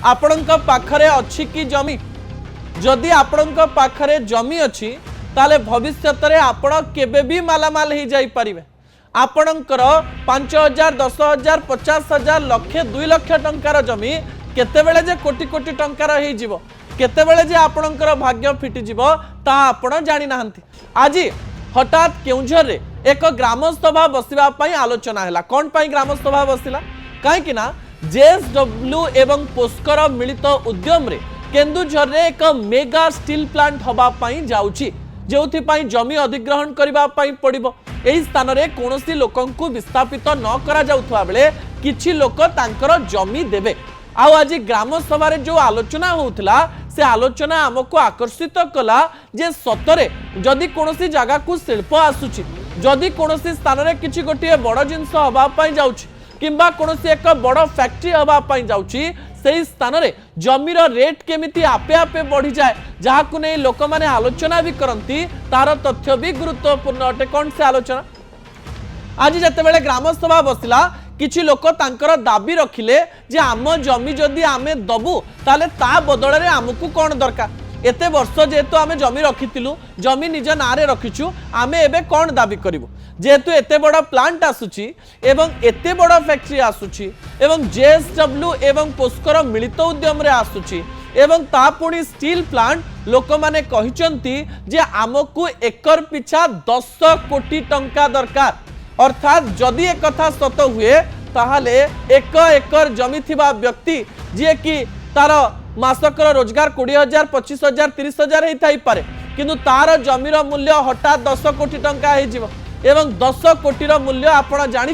आपणक पाखरे अच्छी कि जमी जदि आपणक पाखरे जमी अच्छी ताले भविष्य में आपण केबे भी मालामाल हो जाई परिबे। आपणकर 5,000 10,000 50,000 लक्षे 2 लाख टंकार जमी केतेबेले जे कोटी कोटी टंकार हो जीवो केतेबेले जे आपणकर भाग्य फिटी जीवो ता आपण जानि नाहंती। आज हठात केउंझर रे एक ग्रामसभा बसिबा पई आलोचना हैला। कोन पई ग्रामसभा बसिला काहे कि ना जेएसडब्ल्यू एवं पोस्कर मिलित उद्यम रे केन्दुझर रे एक मेगा स्टील प्लांट हबा पई जाउची जेउथि पई जमी अधिग्रहण करबा पई पड़िबो। एही स्थान रे कोनोसी लोकंकु विस्थापित न करा जाउथवा बेले किछि लोक तांकर जमी देबे। आउ आज ग्राम सभा रे जो आलोचना होउथला से आलोचना हमको आकर्षित कला जे सतरे जदि कोनोसी जगह को शिल्प आसुची जदि कोनोसी स्थान रे किछि गोटिए बड़ जिंस हबा पई जाउची किंबा कोनोसी एक बड़ फैक्ट्री हबा पई जाउची सेही स्थान रे जमीर रेट केमिति आपे आपे बढ़ी जाए जहाकु नै लोक माने आलोचना भी करंती तार तथ्य भी गुरुत्वपूर्ण अटे। कोन से आलोचना आज जते बेले ग्राम सभा बसिला किछि लोक तांकर दाबी रखिले जे आम जमी जदि आमे दबु ताले ता बदल रे हमकु कोन दरकार एते वर्ष जेतु आमे जमी रखितिलु जमी निज नारे रखिछु आमे एबे कोन दाबी करिवु जेतु एते बड़ प्लांट आसुची एवं एते बड़ फैक्ट्री आसुची एवं जेएसडब्ल्यू एवं पोस्कर मिलित उद्यम रे आसुची एवं ता पुणी स्टील प्लांट लोक माने कहिचंती जे आमकु एकर पिछा 10 कोटी टंका दरकार अर्थात जदि एक कथा सत हुए ताहले एक एकर जमी थिबा व्यक्ति जे कि तार मासकर रोजगार 20,000 25,000 30,000 ही थाई पारे किंतु तार जमीर मूल्य हठात 10 कोटी टंका हे जीवो एवं 10 कोटीर मूल्य आपण जानि